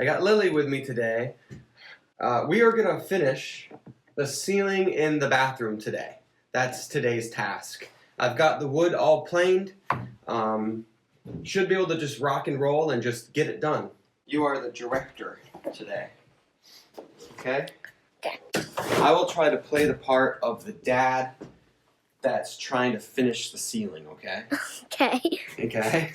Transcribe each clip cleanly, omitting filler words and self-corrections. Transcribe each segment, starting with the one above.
I got Lily with me today. We are gonna finish the ceiling in the bathroom today. That's today's task. I've got the wood all planed. Should be able to just rock and roll and just get it done. You are the director today. Okay? Okay. I will try to play the part of the dad that's trying to finish the ceiling, okay? Okay. Okay?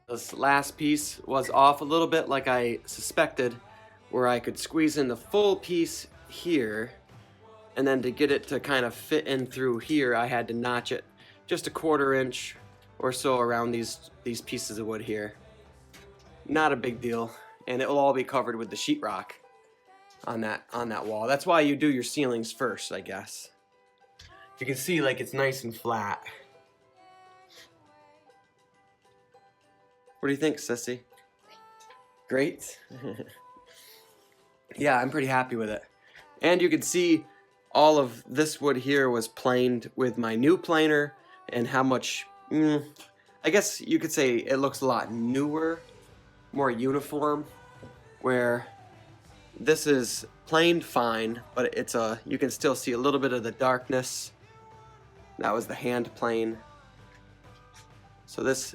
This last piece was off a little bit like I suspected, where I could squeeze in the full piece here, and then to get it to kind of fit in through here, I had to notch it just a 1/4 inch or so around these pieces of wood here. Not a big deal, and it will all be covered with the sheetrock on that wall. That's why you do your ceilings first, I guess. You can see like it's nice and flat. What do you think, sissy? Great? Yeah, I'm pretty happy with it. And you can see all of this wood here was planed with my new planer, and how much, I guess you could say it looks a lot newer, more uniform, where this is planed fine, but you can still see a little bit of the darkness. That was the hand plane. So this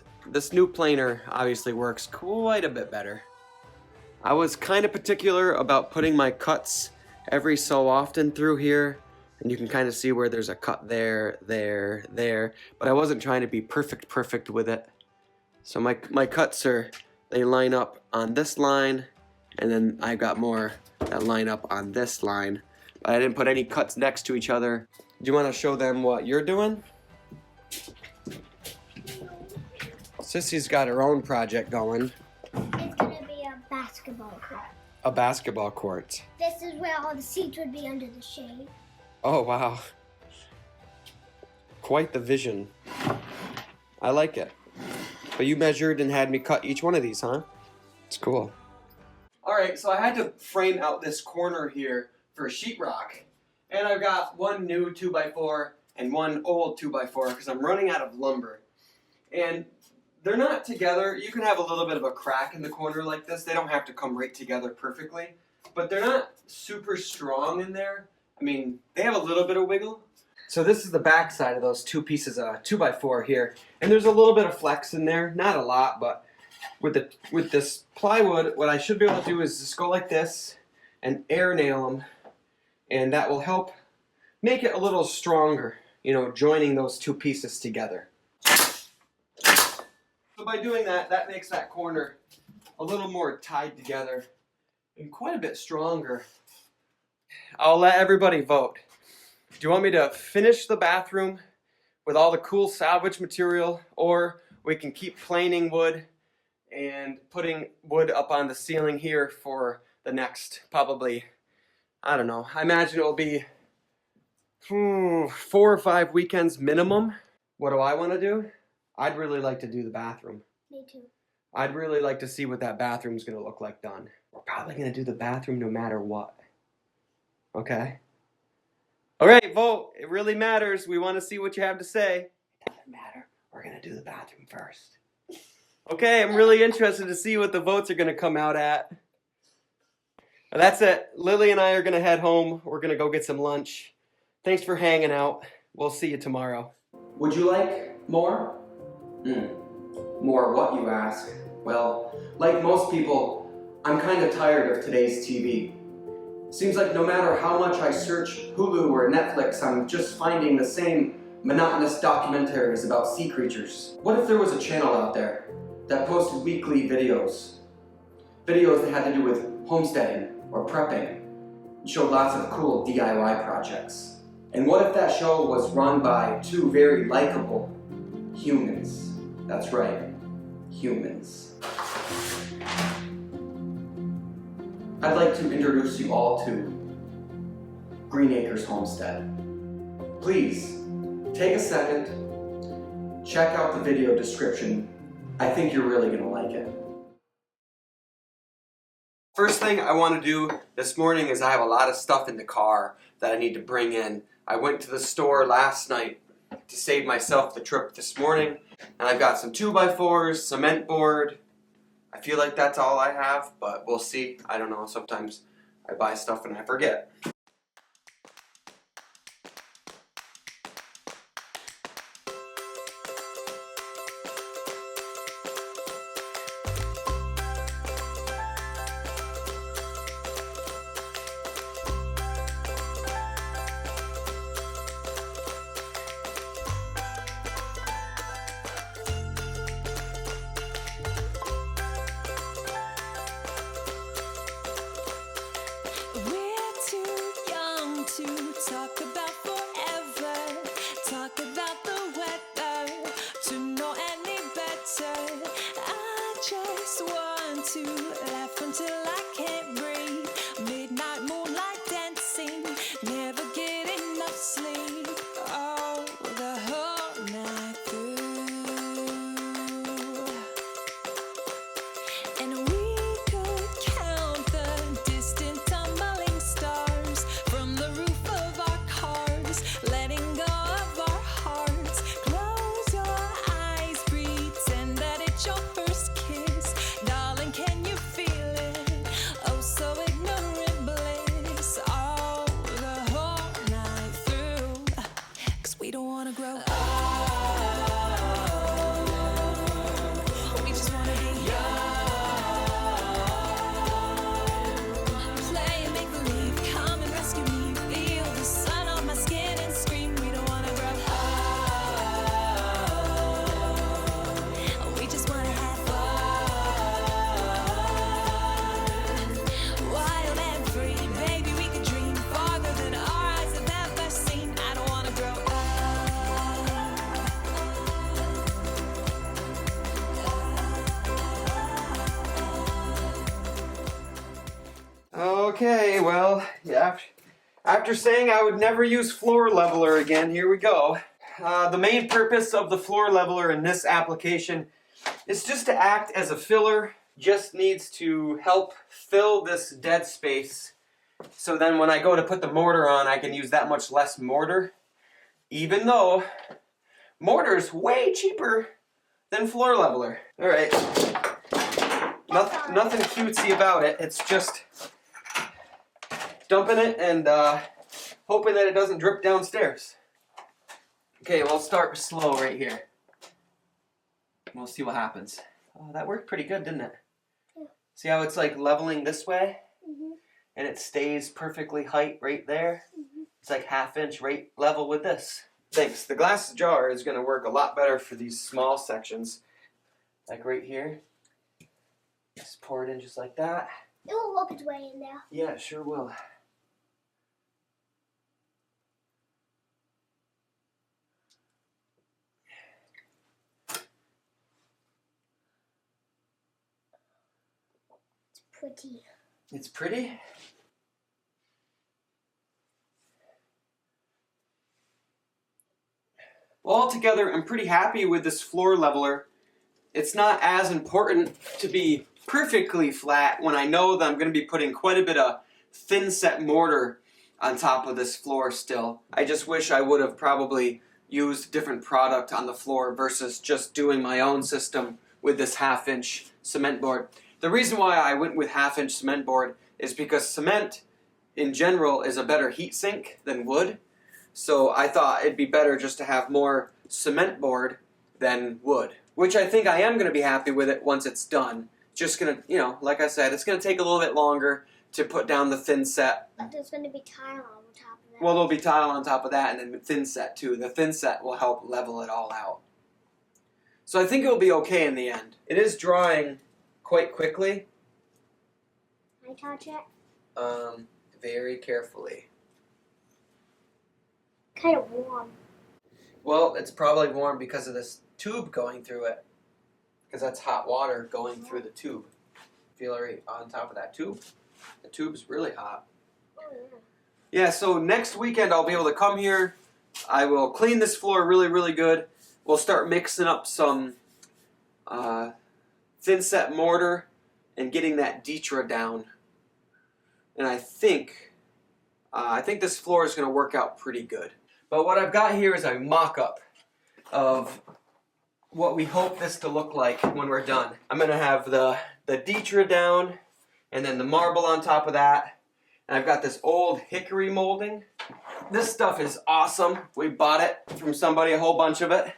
new planer obviously works quite a bit better. I was kind of particular about putting my cuts every so often through here, and you can kind of see where there's a cut there, but I wasn't trying to be perfect with it. So my cuts they line up on this line, and then I got more that line up on this line, but I didn't put any cuts next to each other. Do you want to show them what you're doing? Sissy's got her own project going. It's gonna be a basketball court. A basketball court. This is where all the seats would be under the shade. Oh, wow. Quite the vision. I like it. But you measured and had me cut each one of these, huh? It's cool. All right, so I had to frame out this corner here for sheetrock. And I've got one new 2x4 and one old 2x4 because I'm running out of lumber. And they're not together. You can have a little bit of a crack in the corner like this. They don't have to come right together perfectly, but they're not super strong in there. I mean, they have a little bit of wiggle. So this is the back side of those two pieces of 2x4 here, and there's a little bit of flex in there, not a lot, but with this plywood, what I should be able to do is just go like this and air nail them, and that will help make it a little stronger, you know, joining those two pieces together. So by doing that, that makes that corner a little more tied together and quite a bit stronger. I'll let everybody vote. Do you want me to finish the bathroom with all the cool salvage material, or we can keep planing wood and putting wood up on the ceiling here for the next, probably, I don't know, I imagine it will be 4 or 5 weekends minimum. What do I want to do? I'd really like to do the bathroom. Me too. I'd really like to see what that bathroom's going to look like done. We're probably going to do the bathroom no matter what. Okay? All right, vote. It really matters. We want to see what you have to say. It doesn't matter. We're going to do the bathroom first. Okay, I'm really interested to see what the votes are going to come out at. That's it. Lily and I are going to head home. We're going to go get some lunch. Thanks for hanging out. We'll see you tomorrow. Would you like more? More what, you ask? Well, like most people, I'm kind of tired of today's TV. Seems like no matter how much I search Hulu or Netflix, I'm just finding the same monotonous documentaries about sea creatures. What if there was a channel out there that posted weekly videos? Videos that had to do with homesteading or prepping, and showed lots of cool DIY projects. And what if that show was run by two very likable humans? That's right, humans. I'd like to introduce you all to Green Acres Homestead. Please, take a second, check out the video description. I think you're really gonna like it. First thing I want to do this morning is I have a lot of stuff in the car that I need to bring in. I went to the store last night to save myself the trip this morning, and I've got some 2x4s, cement board. I feel like that's all I have, but we'll see. I don't know, sometimes I buy stuff and I forget. Talk about forever, talk about the weather, to know any better. I just want to laugh until I can't breathe. Midnight moonlight dancing, never get enough sleep. Oh, the whole night through. And we could count the distant tumbling stars from the roof of our cars, letting go of our hearts. Close your eyes, pretend that it's your first kiss. Darling, can you feel it? Oh, so ignorant bliss. Oh, the whole night through. 'Cause we don't wanna grow up. We just wanna be play and make believe, come and rescue me. Feel the sun on my skin and scream. We don't wanna grow up. We just wanna have fun. Wild and free, baby, we could dream farther than our eyes have ever seen. I don't wanna grow up. Okay, well, yeah, after saying I would never use floor leveler again, here we go. The main purpose of the floor leveler in this application is just to act as a filler, just needs to help fill this dead space. So then when I go to put the mortar on, I can use that much less mortar, even though mortar is way cheaper than floor leveler. All right, nothing cutesy about it. It's just dumping it and hoping that it doesn't drip downstairs. Okay, we'll start slow right here. We'll see what happens. Oh, that worked pretty good, didn't it? Yeah. See how it's like leveling this way? Mm-hmm. And it stays perfectly height right there? Mm-hmm. It's like 1/2 inch right level with this. Thanks. The glass jar is going to work a lot better for these small sections. Like right here. Just pour it in just like that. It will work its way in there. Yeah, it sure will. Pretty. It's pretty. Well, altogether, I'm pretty happy with this floor leveler. It's not as important to be perfectly flat when I know that I'm going to be putting quite a bit of thin set mortar on top of this floor still. I just wish I would have probably used different product on the floor versus just doing my own system with this 1/2-inch cement board. The reason why I went with 1/2-inch cement board is because cement in general is a better heat sink than wood. So I thought it'd be better just to have more cement board than wood, which I think I am going to be happy with it once it's done. Just going to, you know, like I said, it's going to take a little bit longer to put down the thin set. But there's going to be tile on top of that. Well, there'll be tile on top of that and then the thin set too. The thin set will help level it all out. So I think it'll be okay in the end. It is drying quite quickly. Can I touch it? Very carefully. Kind of warm. Well, it's probably warm because of this tube going through it. Because that's hot water going through the tube. Feel it right on top of that tube? The tube's really hot. Oh, yeah. Yeah, so next weekend I'll be able to come here. I will clean this floor really, really good. We'll start mixing up some thin set mortar and getting that Ditra down. And I think this floor is going to work out pretty good. But what I've got here is a mock-up of what we hope this to look like when we're done. I'm going to have the Ditra down and then the marble on top of that. And I've got this old hickory molding. This stuff is awesome. We bought it from somebody, a whole bunch of it.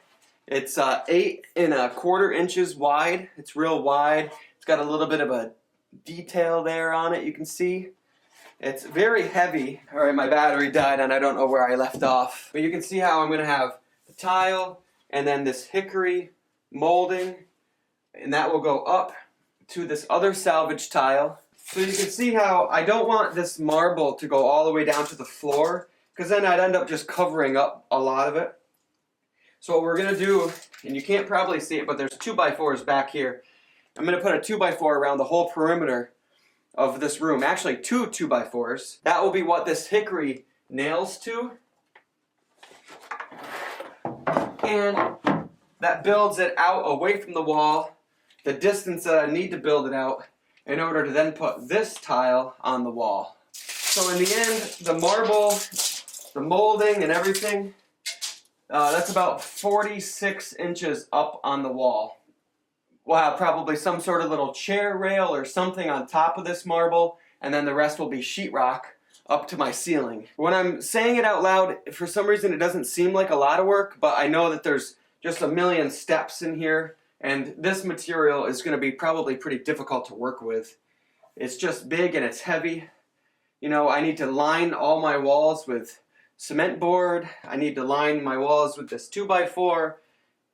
It's 8 1/4 inches wide. It's real wide. It's got a little bit of a detail there on it, you can see. It's very heavy. Alright, my battery died and I don't know where I left off. But you can see how I'm going to have the tile and then this hickory molding. And that will go up to this other salvage tile. So you can see how I don't want this marble to go all the way down to the floor, because then I'd end up just covering up a lot of it. So what we're going to do, and you can't probably see it, but there's 2x4s back here. I'm going to put a 2x4 around the whole perimeter of this room. Actually, 2 2x4s. That will be what this hickory nails to. And that builds it out away from the wall, the distance that I need to build it out in order to then put this tile on the wall. So in the end, the marble, the molding and everything, that's about 46 inches up on the wall. We'll have probably some sort of little chair rail or something on top of this marble, and then the rest will be sheetrock up to my ceiling. When I'm saying it out loud, for some reason it doesn't seem like a lot of work, but I know that there's just a million steps in here, and this material is going to be probably pretty difficult to work with. It's just big and it's heavy. You know, I need to line all my walls with cement board. I need to line my walls with this 2x4,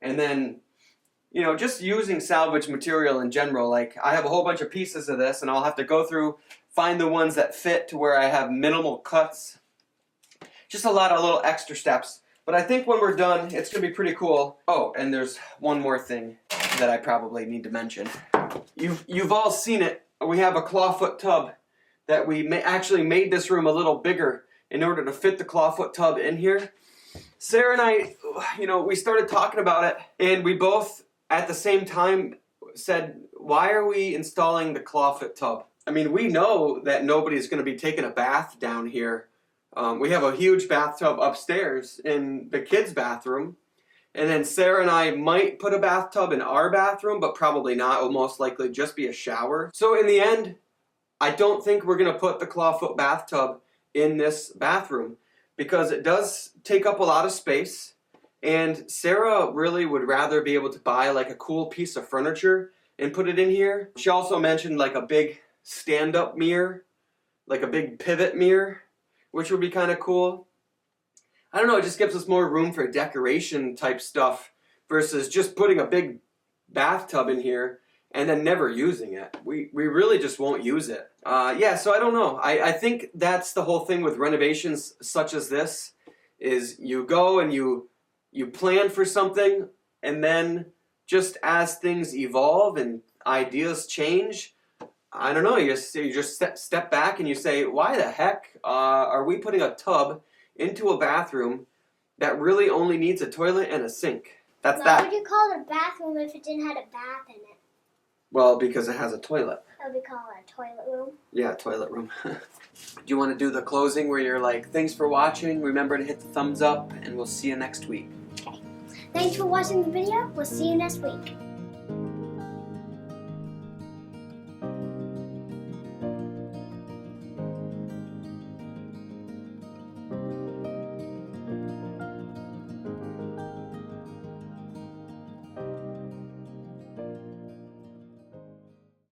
and then, you know, just using salvage material in general. Like, I have a whole bunch of pieces of this, and I'll have to go through, find the ones that fit to where I have minimal cuts. Just a lot of little extra steps. But I think when we're done, it's going to be pretty cool. Oh, and there's one more thing that I probably need to mention. You've all seen it. We have a clawfoot tub that we actually made this room a little bigger in order to fit the clawfoot tub in here. Sarah and I, you know, we started talking about it, and we both at the same time said, why are we installing the clawfoot tub? I mean, we know that nobody's going to be taking a bath down here. We have a huge bathtub upstairs in the kids' bathroom. And then Sarah and I might put a bathtub in our bathroom, but probably not. It will most likely just be a shower. So in the end, I don't think we're going to put the clawfoot bathtub in this bathroom because it does take up a lot of space. And Sarah really would rather be able to buy like a cool piece of furniture and put it in here. She also mentioned like a big stand-up mirror, like a big pivot mirror, which would be kind of cool. I don't know, it just gives us more room for decoration type stuff versus just putting a big bathtub in here and then never using it. We really just won't use it. Yeah, so I don't know. I think that's the whole thing with renovations such as this, is you go and you plan for something, and then just as things evolve and ideas change, I don't know, you just step back and you say, why the heck are we putting a tub into a bathroom that really only needs a toilet and a sink? That's that. What would you call it a bathroom if it didn't have a bath in it? Well, because it has a toilet. That would be called a toilet room. Yeah, toilet room. Do you want to do the closing where you're like, thanks for watching, remember to hit the thumbs up, and we'll see you next week. Okay. Thanks for watching the video. We'll see you next week.